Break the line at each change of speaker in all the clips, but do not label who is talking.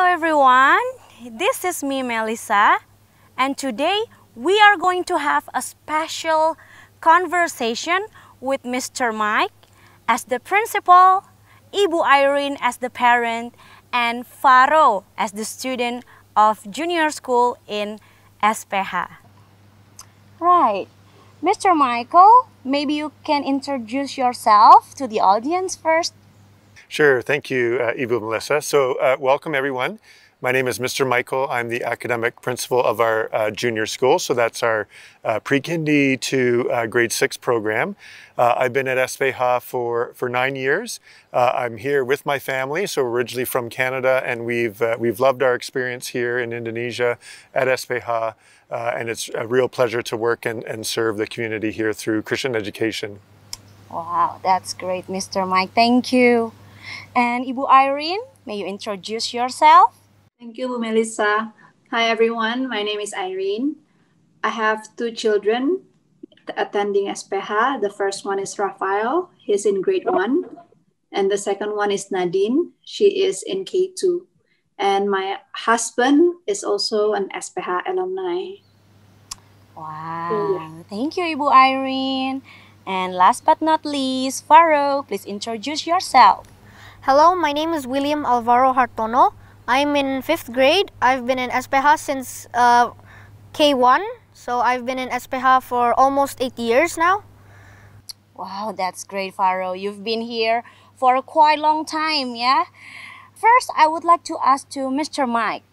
everyone, this is me Melissa, and today we are going to have a special conversation with Mr. Mike as the principal, Ibu Irene as the parent, and Faro as the student of junior school in SPH. Right, Mr. Michael, maybe you can introduce yourself to the audience first.
Sure, thank you, Ibu Melissa. So welcome everyone. My name is Mr. Michael. I'm the academic principal of our junior school. So that's our pre-kindy to grade 6 program. I've been at SPH for 9 years. I'm here with my family, so originally from Canada, and we've loved our experience here in Indonesia at SPH, and it's a real pleasure to work and serve the community here through Christian education.
Wow, that's great, Mr. Mike. Thank you. And Ibu Irene, may you introduce yourself?
Thank you, Melissa. Hi, everyone. My name is Irene. I have 2 children attending SPH. The first one is Rafael. He's in grade 1. And the second one is Nadine. She is in K2. And my husband is also an SPH alumni.
Wow. Thank you, Ibu Irene. And last but not least, Faro, please introduce yourself.
Hello, my name is William Alvaro Hartono. I'm in 5th grade. I've been in SPH since K1. So I've been in SPH for almost 8 years now.
Wow, that's great, Faro. You've been here for a quite long time, yeah? First, I would like to ask to Mr. Mike.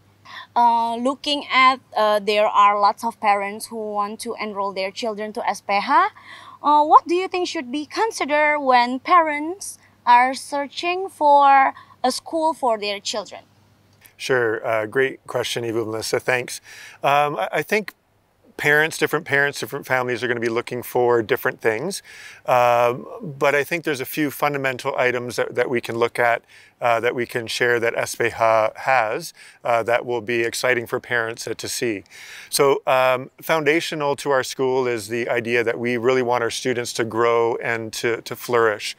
Looking at there are lots of parents who want to enroll their children to SPH. What do you think should be considered when parents are searching for a school for their children?
Sure, great question, Ibu Melissa, thanks. I think different families are going to be looking for different things. But I think there's a few fundamental items that we can look at, that we can share that SPH has, that will be exciting for parents to see. So foundational to our school is the idea that we really want our students to grow and to flourish.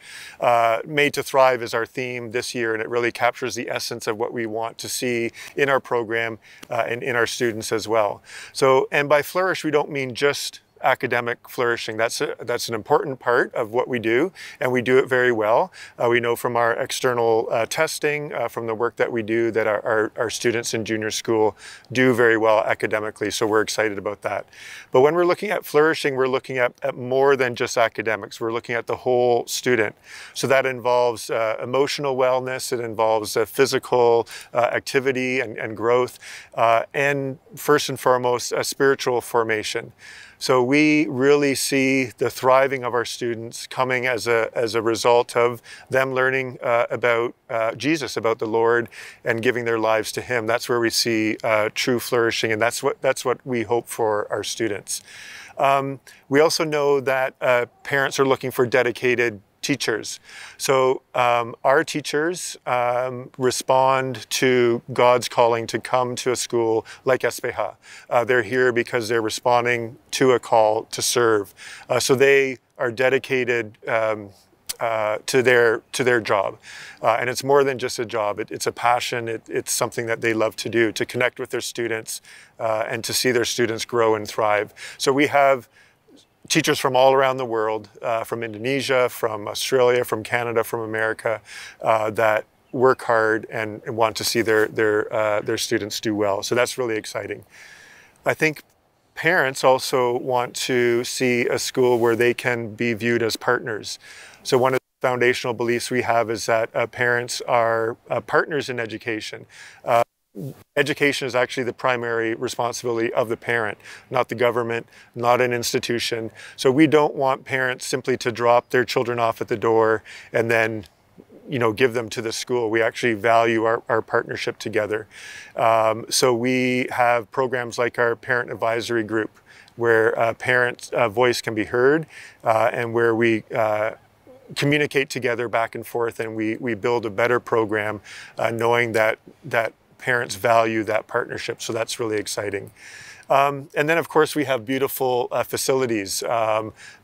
Made to Thrive is our theme this year, and it really captures the essence of what we want to see in our program and in our students as well. So, and by flourish, we don't mean just academic flourishing. That's an important part of what we do, and we do it very well. We know from our external testing, from the work that we do, that our students in junior school do very well academically, so we're excited about that. But when we're looking at flourishing, we're looking at more than just academics. We're looking at the whole student. So that involves emotional wellness, it involves physical activity and growth, and first and foremost, spiritual formation. So we really see the thriving of our students coming as a result of them learning about Jesus, about the Lord, and giving their lives to Him. That's where we see true flourishing, and that's what we hope for our students. We also know that parents are looking for dedicated teachers. So our teachers respond to God's calling to come to a school like SPH. They're here because they're responding to a call to serve. So they are dedicated to their job. And it's more than just a job. It's a passion. It's something that they love to do, to connect with their students and to see their students grow and thrive. So we have teachers from all around the world, from Indonesia, from Australia, from Canada, from America, that work hard and want to see their students do well. So that's really exciting. I think parents also want to see a school where they can be viewed as partners. So one of the foundational beliefs we have is that parents are partners in education. Education is actually the primary responsibility of the parent, not the government, not an institution. So we don't want parents simply to drop their children off at the door and then, give them to the school. We actually value our partnership together. So we have programs like our parent advisory group, where a parent's voice can be heard, and where we communicate together back and forth, and we build a better program, knowing that parents value that partnership, so that's really exciting. And then, of course, we have beautiful facilities.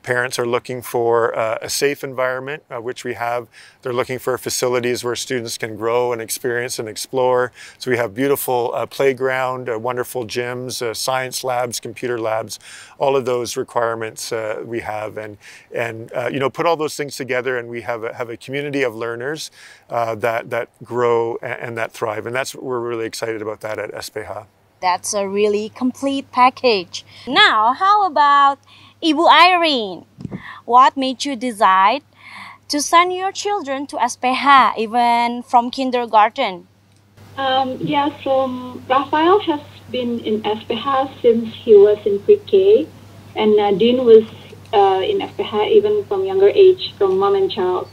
Parents are looking for a safe environment, which we have. They're looking for facilities where students can grow and experience and explore. So we have beautiful playground, wonderful gyms, science labs, computer labs, all of those requirements we have. And you know, put all those things together, and we have a community of learners that grow and that thrive. And we're really excited about that at SPH.
That's a really complete package. Now, how about Ibu Irene? What made you decide to send your children to SPH, even from kindergarten?
So Rafael has been in SPH since he was in pre-K, and Dean was in SPH even from younger age, from mom and child.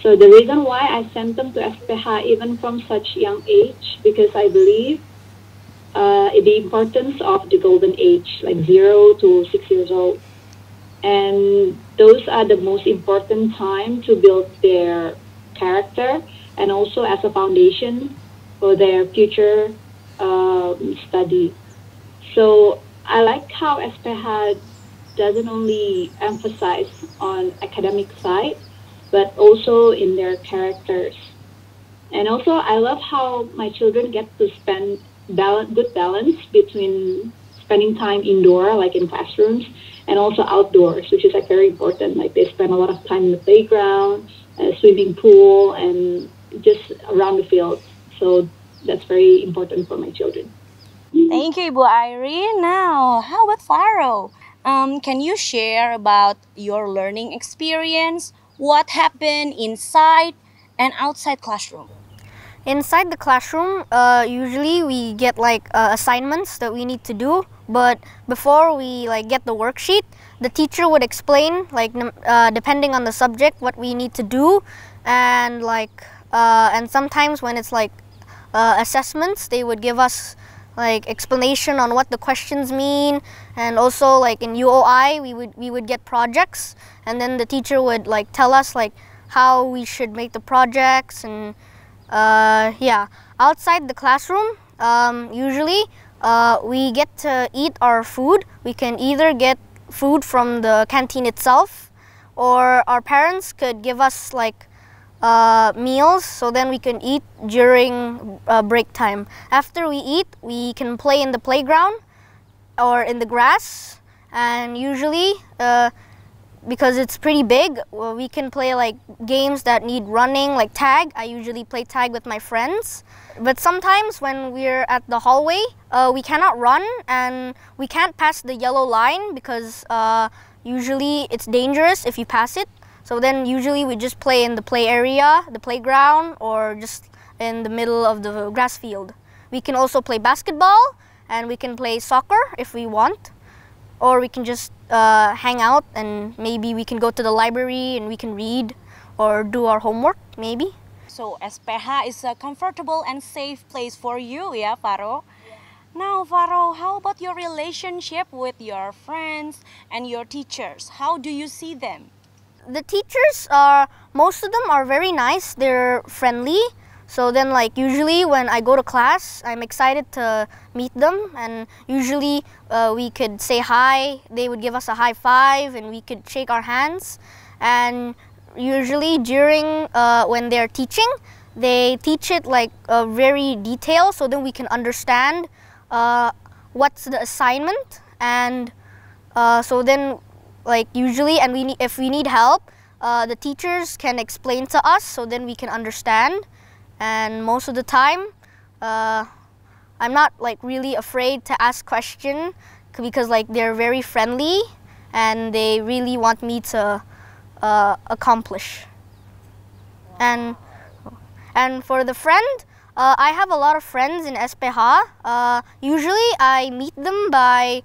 So the reason why I sent them to SPH even from such young age, because I believe the importance of the golden age, like 0 to 6 years old. And those are the most important time to build their character and also as a foundation for their future study. So I like how SPH doesn't only emphasize on academic side, but also in their characters. And also I love how my children get to spend good balance between spending time indoor, like in classrooms, and also outdoors, which is like very important. Like they spend a lot of time in the playground, swimming pool, and just around the field. So that's very important for my children.
Thank you, Ibu Irene. Now, how about Faro? Can you share about your learning experience? What happened inside and outside classroom?
Inside the classroom, usually we get like assignments that we need to do, but before we like get the worksheet, the teacher would explain like depending on the subject what we need to do, and and sometimes when it's like assessments, they would give us like explanation on what the questions mean, and also like in UOI we would get projects, and then the teacher would like tell us like how we should make the projects. And outside the classroom, usually we get to eat our food. We can either get food from the canteen itself, or our parents could give us like meals, so then we can eat during break time. After we eat, we can play in the playground or in the grass, and usually because it's pretty big, we can play like games that need running, like tag. I usually play tag with my friends. But sometimes when we're at the hallway, we cannot run and we can't pass the yellow line because usually it's dangerous if you pass it. So then usually we just play in the play area, the playground, or just in the middle of the grass field. We can also play basketball, and we can play soccer if we want. Or we can just hang out, and maybe we can go to the library and we can read or do our homework, maybe.
So SPH is a comfortable and safe place for you, yeah, Faro? Yeah. Now, Faro, how about your relationship with your friends and your teachers? How do you see them?
The teachers most of them are very nice. They're friendly. So then like usually when I go to class, I'm excited to meet them, and usually we could say hi, they would give us a high five, and we could shake our hands. And usually during when they're teaching, they teach it like very detailed, so then we can understand what's the assignment. And so then like usually, and if we need help, the teachers can explain to us, so then we can understand. And most of the time, I'm not like really afraid to ask questions, because like they're very friendly and they really want me to accomplish. And for the friend, I have a lot of friends in SPH. Usually I meet them by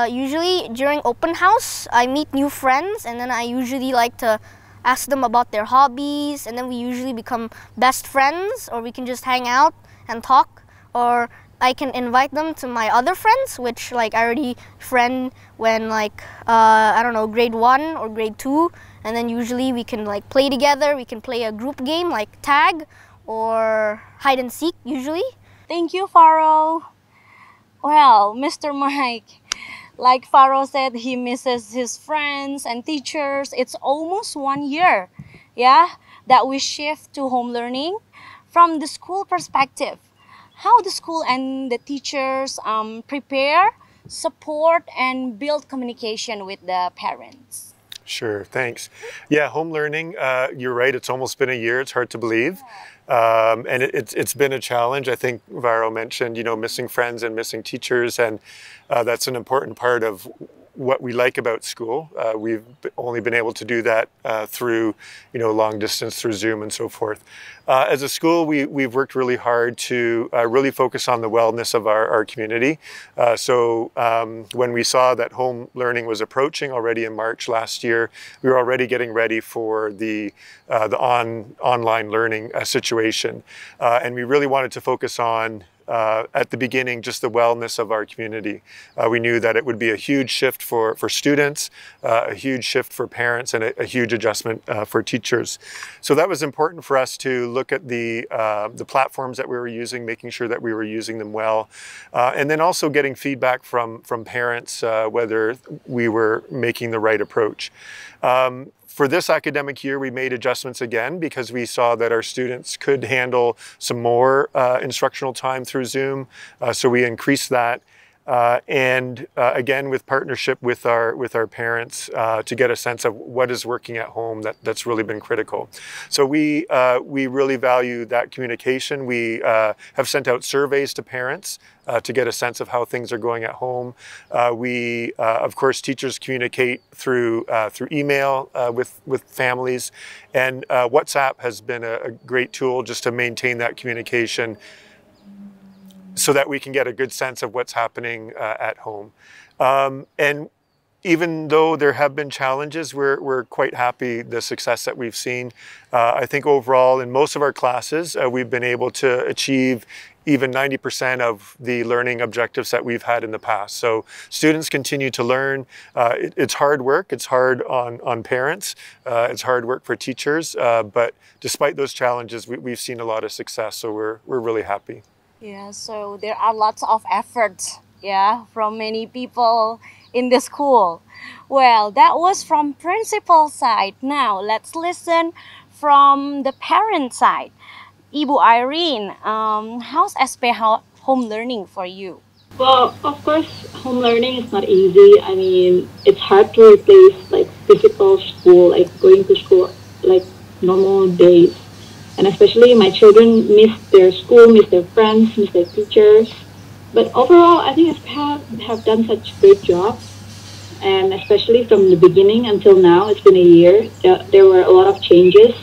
usually during open house. I meet new friends, and then I usually like to ask them about their hobbies, and then we usually become best friends, or we can just hang out and talk. Or I can invite them to my other friends, which like I already friend when like I don't know, grade 1 or grade 2, and then usually we can like play together. We can play a group game like tag or hide and seek usually.
Thank you, Faro. Well, Mr. Mike, like Faro said, he misses his friends and teachers. It's almost 1 year, yeah, that we shift to home learning. From the school perspective, how the school and the teachers prepare, support, and build communication with the parents.
Sure, thanks. Yeah, home learning, you're right, it's almost been a year. It's hard to believe. And it's been a challenge. I think Varo mentioned, missing friends and missing teachers, and that's an important part of what we like about school. We've only been able to do that through, long distance through Zoom and so forth. As a school, we've worked really hard to really focus on the wellness of our community. So when we saw that home learning was approaching already in March last year, we were already getting ready for the online learning situation. And we really wanted to focus on at the beginning, just the wellness of our community. We knew that it would be a huge shift for students, a huge shift for parents, and a huge adjustment for teachers. So that was important for us to look at the platforms that we were using, making sure that we were using them well, and then also getting feedback from parents whether we were making the right approach. For this academic year, we made adjustments again because we saw that our students could handle some more instructional time through Zoom. So we increased that. And again, with partnership with our parents to get a sense of what is working at home, that's really been critical. So we really value that communication. We have sent out surveys to parents to get a sense of how things are going at home. Of course, teachers communicate through email with families, and WhatsApp has been a great tool just to maintain that communication, so that we can get a good sense of what's happening at home. And even though there have been challenges, we're quite happy the success that we've seen. I think overall in most of our classes, we've been able to achieve even 90% of the learning objectives that we've had in the past. So students continue to learn. It's hard work. It's hard on parents. It's hard work for teachers. But despite those challenges, we've seen a lot of success. So we're really happy.
Yeah, so there are lots of efforts, yeah, from many people in the school. Well, that was from principal side. Now let's listen from the parent side. Ibu Irene, how's SPH home learning for you?
Well, of course, home learning is not easy. I mean, it's hard to replace like physical school, like going to school like normal days. And especially my children miss their school, miss their friends, miss their teachers. But overall, I think SPH have done such a great job. And especially from the beginning until now, it's been a year. There were a lot of changes,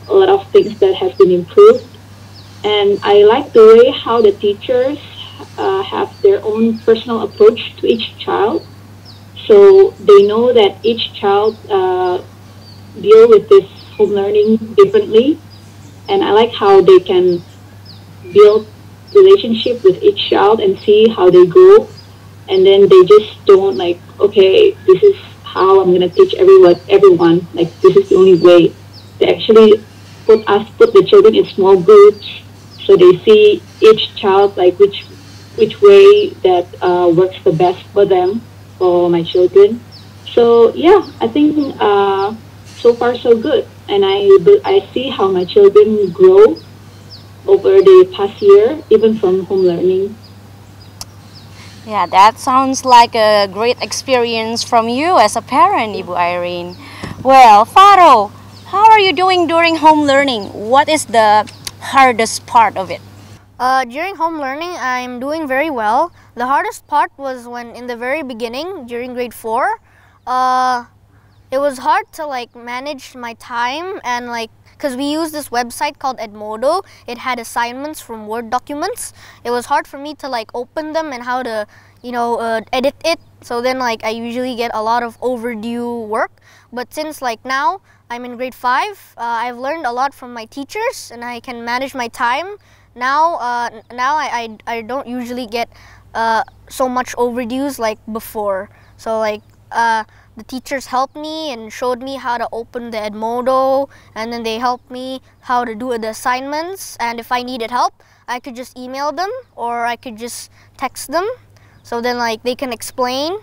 a lot of things that have been improved. And I like the way how the teachers have their own personal approach to each child. So they know that each child deal with this home learning differently. And I like how they can build relationship with each child and see how they grow. And then they just don't like, okay, this is how I'm going to teach everyone. Like, this is the only way. They actually put the children in small groups, so they see each child, like which way that works the best for them, for my children. So yeah, I think so far so good. And I see how my children grow over the past year, even from home learning.
Yeah, that sounds like a great experience from you as a parent, Ibu Irene. Well, Faro, how are you doing during home learning? What is the hardest part of it?
During home learning, I'm doing very well. The hardest part was when in the very beginning, during grade 4, it was hard to like manage my time and like, because we use this website called Edmodo. It had assignments from Word documents. It was hard for me to like open them and how to, edit it. So then like I usually get a lot of overdue work. But since like now I'm in grade 5, I've learned a lot from my teachers and I can manage my time. Now I don't usually get so much overdues like before. So like the teachers helped me and showed me how to open the Edmodo, and then they helped me how to do the assignments, and if I needed help I could just email them or I could just text them. So then like they can explain,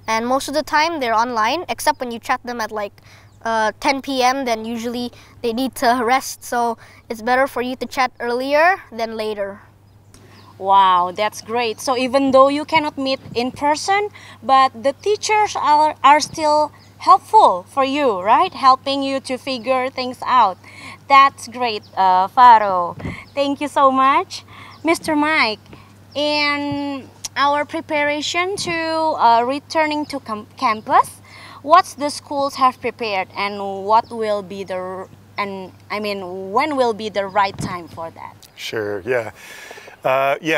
and most of the time they're online, except when you chat them at like 10 p.m. then usually they need to rest. So it's better for you to chat earlier than later.
Wow, that's great. So even though you cannot meet in person, but the teachers are still helpful for you, right? Helping you to figure things out. That's great, Faro. Thank you so much. Mr. Mike, in our preparation to returning to campus, what the schools have prepared and what will be when will be the right time for that?
Sure, yeah.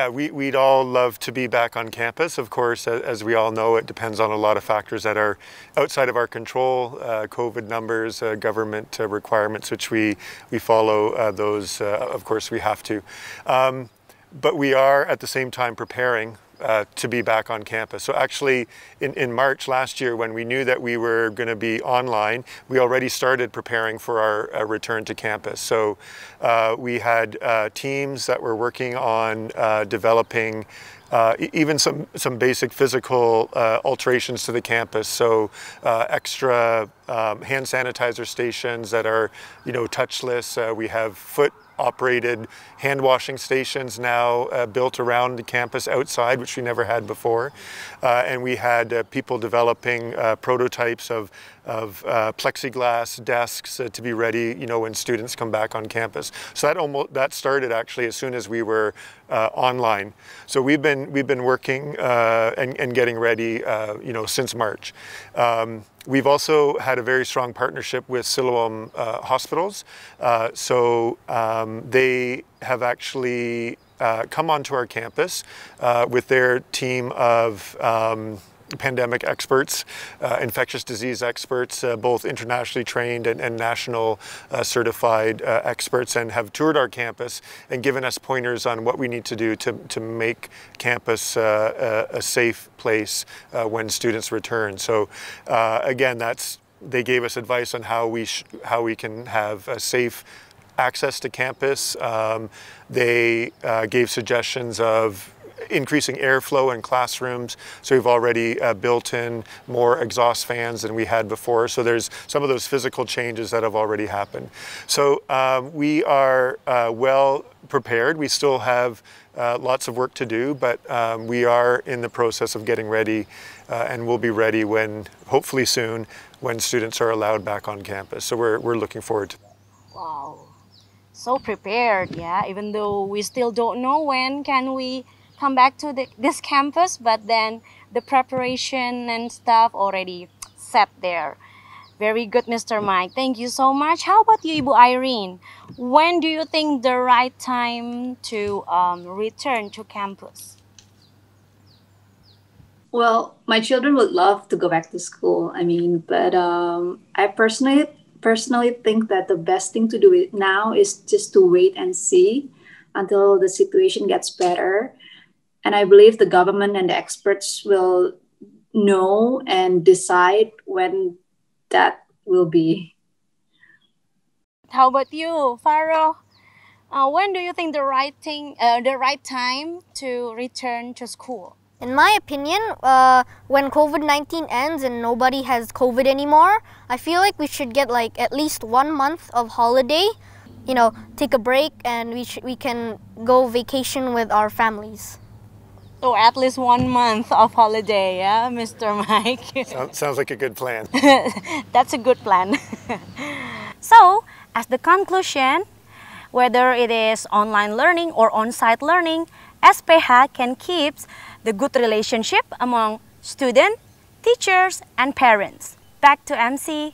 We'd all love to be back on campus. Of course, as we all know, it depends on a lot of factors that are outside of our control, COVID numbers, government requirements, which we follow those, of course we have to. But we are at the same time preparing to be back on campus. So actually in March last year, when we knew that we were going to be online, we already started preparing for our return to campus. So we had teams that were working on developing even some basic physical alterations to the campus. So extra hand sanitizer stations that are, touchless. We have foot operated hand washing stations now built around the campus outside, which we never had before. And we had people developing prototypes of plexiglass desks to be ready, when students come back on campus. So that started actually as soon as we were online. So we've been working and getting ready, since March. We've also had a very strong partnership with Siloam Hospitals. They have actually come onto our campus with their team of pandemic experts, infectious disease experts, both internationally trained and national certified experts, and have toured our campus and given us pointers on what we need to do to make campus a safe place when students return. So again, they gave us advice on how we can have a safe access to campus. They gave suggestions of increasing airflow in classrooms. So we've already built in more exhaust fans than we had before. So there's some of those physical changes that have already happened. So we are well prepared. We still have lots of work to do, but we are in the process of getting ready and we'll be ready hopefully soon, when students are allowed back on campus. So we're looking forward to that.
Wow, so prepared, yeah, even though we still don't know when can we come back to this campus, but then the preparation and stuff already set there. Very good, Mr. Mike. Thank you so much. How about you, Ibu Irene? When do you think the right time to return to campus?
Well, my children would love to go back to school. But I personally think that the best thing to do now is just to wait and see until the situation gets better. And I believe the government and the experts will know and decide when that will be.
How about you, Faro? When do you think the right time to return to school?
In my opinion, when COVID-19 ends and nobody has COVID anymore, I feel like we should get like at least 1 month of holiday, take a break, and we can go vacation with our families.
So at least 1 month of holiday, yeah, Mr. Mike?
Sounds like a good plan.
That's a good plan. So, as the conclusion, whether it is online learning or on-site learning, SPH can keep the good relationship among students, teachers, and parents. Back to MC.